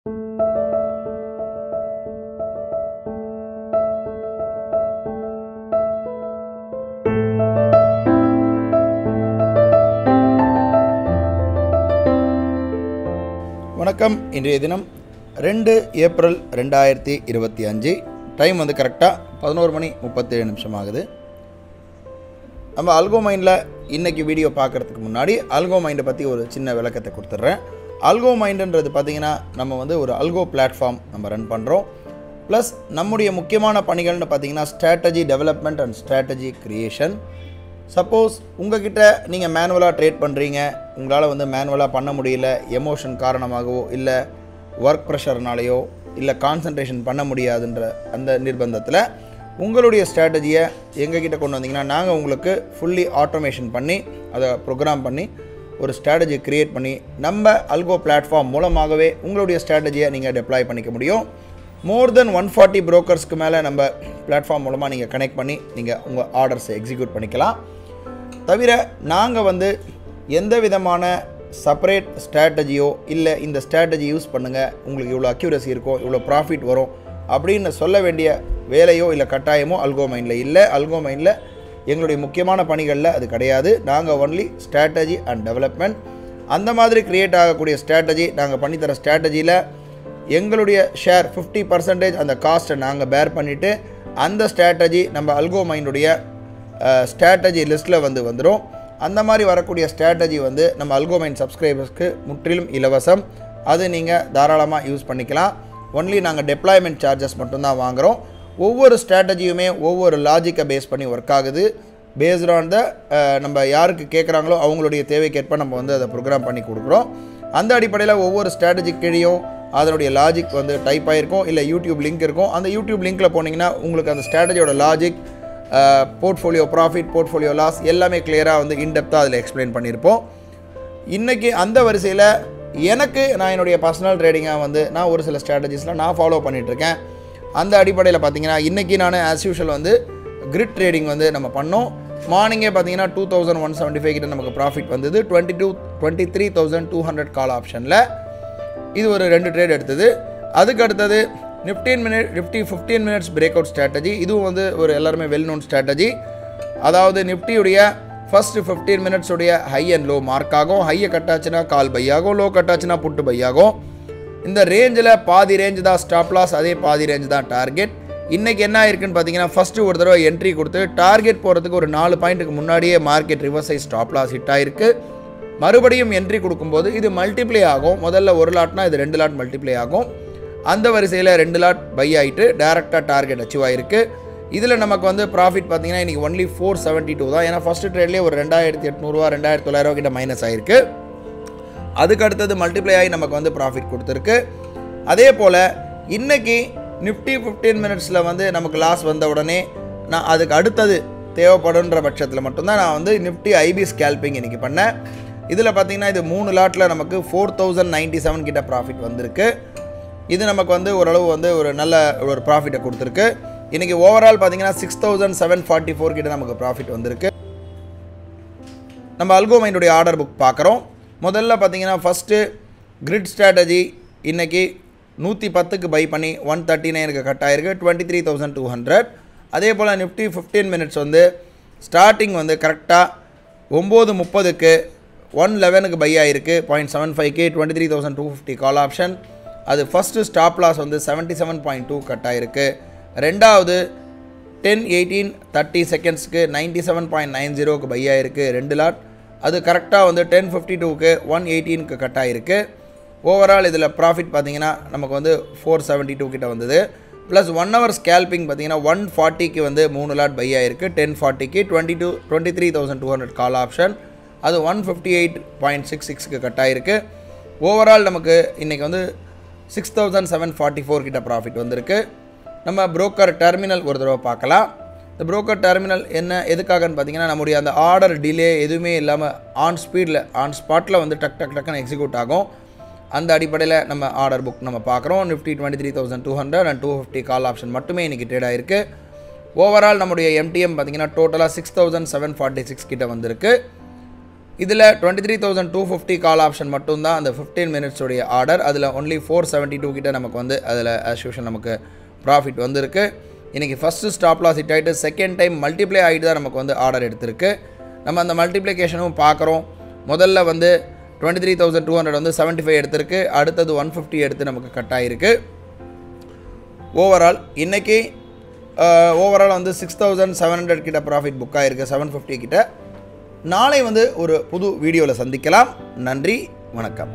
வணக்கம். இன்றைய தினம் 2 ஏப்ரல் 2025. டைம் வந்து கரெக்டாக 11:37 ஆகுது. நம்ம அல்கோமைண்டில் இன்றைக்கி வீடியோ பார்க்குறதுக்கு முன்னாடி அல்கோமைண்டை பற்றி ஒரு சின்ன விளக்கத்தை கொடுத்துட்றேன். அல்கோமைண்டுன்றது பார்த்திங்கன்னா நம்ம வந்து ஒரு அல்கோ பிளாட்ஃபார்ம் நம்ம ரன் பண்ணுறோம். ப்ளஸ் நம்முடைய முக்கியமான பணிகள்னு பார்த்திங்கன்னா strategy development and strategy creation. Suppose உங்கள்கிட்ட நீங்கள் மேனுவலாக ட்ரேட் பண்ணுறீங்க, உங்களால் வந்து மேனுவலாக பண்ண முடியல, எமோஷன் காரணமாகவோ இல்லை ஒர்க் ப்ரெஷர்னாலேயோ இல்லை கான்சன்ட்ரேஷன் பண்ண முடியாதுன்ற அந்த நிர்பந்தத்தில் உங்களுடைய ஸ்ட்ராட்டஜியை எங்ககிட்ட கொண்டு வந்தீங்கன்னா நாங்கள் உங்களுக்கு ஃபுல்லி ஆட்டோமேஷன் பண்ணி அதை ப்ரோக்ராம் பண்ணி ஒரு ஸ்ட்ராட்டஜி க்ரியேட் பண்ணி நம்ம அல்கோ பிளாட்ஃபார்ம் மூலமாகவே உங்களுடைய ஸ்ட்ராட்டஜியை நீங்கள் டெப்ளாய் பண்ணிக்க முடியும். மோர் தென் 140 ப்ரோக்கர்ஸ்க்கு மேலே நம்ம பிளாட்ஃபார்ம் மூலமாக நீங்கள் கனெக்ட் பண்ணி நீங்கள் உங்கள் ஆர்டர்ஸை எக்ஸிக்யூட் பண்ணிக்கலாம். தவிர நாங்கள் வந்து எந்த விதமான செப்பரேட் ஸ்ட்ராட்டஜியோ இல்லை இந்த ஸ்ட்ராட்டஜி யூஸ் பண்ணுங்கள் உங்களுக்கு இவ்வளோ அக்யூரசி இருக்கும், இவ்வளோ ப்ராஃபிட் வரும் அப்படின்னு சொல்ல வேண்டிய வேலையோ இல்லை கட்டாயமோ அல்கோமைண்டில் இல்லை. அல்கோமைண்டில் எங்களுடைய முக்கியமான பணிகளில் அது கிடையாது. நாங்கள் ஒன்லி ஸ்ட்ராட்டஜி அண்ட் டெவலப்மெண்ட். அந்த மாதிரி க்ரியேட் ஆகக்கூடிய ஸ்ட்ராட்டஜி நாங்கள் பண்ணித்தர ஸ்ட்ராட்டஜியில் எங்களுடைய ஷேர் 50% அந்த காஸ்ட்டை நாங்கள் பேர் பண்ணிவிட்டு அந்த ஸ்ட்ராட்டஜி நம்ம அல்கோமைண்டுடைய ஸ்ட்ராட்டஜி லிஸ்ட்டில் வந்துடும். அந்த மாதிரி வரக்கூடிய ஸ்ட்ராட்டஜி வந்து நம்ம அல்கோமைண்ட் சப்ஸ்கிரைபர்ஸ்க்கு முற்றிலும் இலவசம். அது நீங்கள் தாராளமாக யூஸ் பண்ணிக்கலாம். ஒன்லி நாங்கள் டெப்ளாய்மெண்ட் சார்ஜஸ் மட்டும்தான் வாங்குகிறோம். ஒவ்வொரு ஸ்ட்ராட்டஜியுமே ஒவ்வொரு லாஜிக்கை பேஸ் பண்ணி ஒர்க் ஆகுது. பேஸ்ட் ஆன் த நம்ம யாருக்கு கேட்குறாங்களோ அவங்களுடைய தேவைக்கேற்ப நம்ம வந்து அதை ப்ரோக்ராம் பண்ணி கொடுக்குறோம். அந்த அடிப்படையில் ஒவ்வொரு ஸ்ட்ராட்டஜி கீழேயும் அதனுடைய லாஜிக் வந்து டைப் ஆகிருக்கும், இல்லை யூடியூப் லிங்க் இருக்கும். அந்த யூடியூப் லிங்க்கில் போனீங்கன்னா உங்களுக்கு அந்த ஸ்ட்ராட்டஜியோட logic, portfolio profit, portfolio loss எல்லாமே கிளியராக வந்து இன்டெப்த்தாக அதில் எக்ஸ்பிளைன் பண்ணியிருப்போம். இன்றைக்கி அந்த வரிசையில் நான் என்னுடைய பர்சனல் ட்ரேடிங்காக வந்து நான் ஒரு சில ஸ்ட்ராட்டஜிஸ்லாம் நான் ஃபாலோ பண்ணிகிட்ருக்கேன். அந்த அடிப்படையில் பார்த்திங்கன்னா இன்றைக்கி நான் ஆஸ் யூஷுவல் வந்து கிரிட் ட்ரேடிங் வந்து நம்ம பண்ணோம். மார்னிங்கே பார்த்திங்கன்னா 2175 கிட்ட நமக்கு ப்ராஃபிட் வந்தது. 23,200 கால் ஆப்ஷனில் இது ஒரு 2 ட்ரேட் எடுத்தது. அதுக்கு அடுத்தது Nifty 15 minutes breakout strategy. இதுவும் வந்து ஒரு எல்லாருமே வெல் நோன் ஸ்ட்ராட்டஜி. அதாவது நிஃப்டியுடைய ஃபஸ்ட்டு 15 மினிட்ஸுடைய ஹை அண்ட் லோ மார்க் ஆகும். ஹையை கட்டாச்சுன்னா கால் பை ஆகும், லோ கட்டாச்சுன்னா புட்டு பை ஆகும். இந்த ரேஞ்சில் பாதி ரேஞ்சு தான் ஸ்டாப் லாஸ், அதே பாதி ரேஞ்சு தான் டார்கெட். இன்றைக்கி என்ன ஆயிருக்குன்னு பார்த்தீங்கன்னா ஃபஸ்ட்டு ஒரு தடவை என்ட்ரி கொடுத்து டார்கெட் போகிறதுக்கு ஒரு 4 பாயிண்ட்டுக்கு முன்னாடியே மார்க்கெட் ரிவர்ஸ் ஆகி ஸ்டாப் லாஸ் ஹிட் ஆகிருக்கு. மறுபடியும் என்ட்ரி கொடுக்கும்போது இது மல்டிப்ளை ஆகும். முதல்ல ஒரு லாட்னா இது 2 லாட் மல்டிப்ளை ஆகும். அந்த வரிசையில் 2 லாட் பை ஆகிட்டு டேரெக்டாக டார்கெட் அச்சீவ் ஆகிருக்கு. இதில் நமக்கு வந்து ப்ராஃபிட் பார்த்திங்கன்னா இன்றைக்கி ஒன்லி 472 தான். ஏன்னா ஃபஸ்ட்டு ட்ரேட்லேயே ஒரு 2800 2900 கிட்ட மைனஸ் ஆகிருக்கு. அதுக்கு அடுத்தது மல்டிப்ளை ஆகி நமக்கு வந்து ப்ராஃபிட் கொடுத்துருக்கு. அதே போல் இன்றைக்கி நிஃப்டி 15 மினிட்ஸில் வந்து நமக்கு லாஸ் வந்த உடனே நான் அதுக்கு அடுத்தது தேவைப்படுன்ற பட்சத்தில் மட்டும்தான் நான் வந்து நிஃப்டி ஐபி ஸ்கேல்பிங் இன்றைக்கி பண்ணேன். இதில் பார்த்திங்கன்னா இது 3 லாட்டில் நமக்கு 4097 கிட்ட ப்ராஃபிட் வந்திருக்கு. இது நமக்கு வந்து ஓரளவு வந்து ஒரு நல்ல ஒரு ப்ராஃபிட்டை கொடுத்துருக்கு. இன்றைக்கி ஓவரால் பார்த்திங்கன்னா 6744 கிட்ட நமக்கு ப்ராஃபிட் வந்திருக்கு. நம்ம அல்கோமைண்டுடைய ஆர்டர் புக் பார்க்குறோம். முதல்ல பார்த்திங்கன்னா ஃபஸ்ட்டு கிரிட் ஸ்ட்ராட்டஜி இன்றைக்கி 110க்கு பை பண்ணி 139க்கு கட் ஆகிருக்கு, 23,200. அதே போல் நிஃப்டி 15 மினிட்ஸ் வந்து ஸ்டார்டிங் வந்து கரெக்டாக 9:30க்கு 111க்கு பை ஆகிருக்கு, 0.75K, 23,250 கால் ஆப்ஷன். அது ஃபஸ்ட்டு ஸ்டாப் லாஸ் வந்து 77.2 கட் ஆகிருக்கு. ரெண்டாவது 10:18 செகண்ட்ஸ்க்கு 97.90க்கு பை ஆகிருக்கு 2 லாட். அது கரெக்டாக வந்து 10:52க்கு 118க்கு கட் ஆகிருக்கு. ஓவரால் இதில் ப்ராஃபிட் பார்த்திங்கன்னா நமக்கு வந்து 472 கிட்ட வந்தது. ப்ளஸ் 1 ஹவர் ஸ்கேல்பிங் பார்த்திங்கன்னா 140க்கு வந்து 3 லாட் பை ஆகிருக்கு, 1040க்கு 23,200 கால் ஆப்ஷன். அது 158.66க்கு கட் ஆகிருக்கு. ஓவரால் நமக்கு இன்றைக்கி வந்து 6744 கிட்ட ப்ராஃபிட் வந்திருக்கு. நம்ம புரோக்கர் டெர்மினல் ஒரு தடவை பார்க்கலாம். இந்த புரோக்கர் டெர்மினல் எதுக்காகன்னு பார்த்தீங்கன்னா நம்முடைய அந்த ஆர்டர் டிலே எதுவுமே இல்லாமல் ஆன் ஸ்பாட்டில் வந்து டக்குன்னு எக்ஸிக்யூட் ஆகும். அந்த அடிப்படையில் நம்ம ஆர்டர் புக் நம்ம பார்க்குறோம். நிஃப்டி 23,200 அண்ட் 250 கால் ஆப்ஷன் மட்டுமே இன்றைக்கி ட்ரேட் ஆகிருக்கு. ஓவரால் நம்முடைய எம்டிஎம் பார்த்திங்கன்னா டோட்டலாக 6746 கிட்ட வந்திருக்கு. இதில் 23,250 கால் ஆப்ஷன் மட்டும்தான் அந்த 15 மினிட்ஸுடைய ஆர்டர். அதில் ஒன்லி 472 கிட்ட நமக்கு வந்து அதில் ஆஸ் யூஷுவல் நமக்கு ப்ராஃபிட் வந்திருக்கு. இன்றைக்கி ஃபஸ்ட்டு ஸ்டாப் லாஸ் ஹிட் ஆகிட்டு செகண்ட் டைம் மல்டிப்ளை ஆகிட்டு தான் நமக்கு வந்து ஆர்டர் எடுத்திருக்கு. நம்ம அந்த மல்டிப்ளிகேஷனும் பார்க்குறோம். முதல்ல வந்து 23,200 வந்து 75 எடுத்திருக்கு. அடுத்தது 150 எடுத்து நமக்கு கட் ஆகிருக்கு. ஓவரால் இன்றைக்கி ஓவரால் வந்து 6,700 கிட்ட ப்ராஃபிட் புக் ஆகிருக்கு, 750 கிட்ட. நாளை வந்து ஒரு புது வீடியோவில் சந்திக்கலாம். நன்றி, வணக்கம்.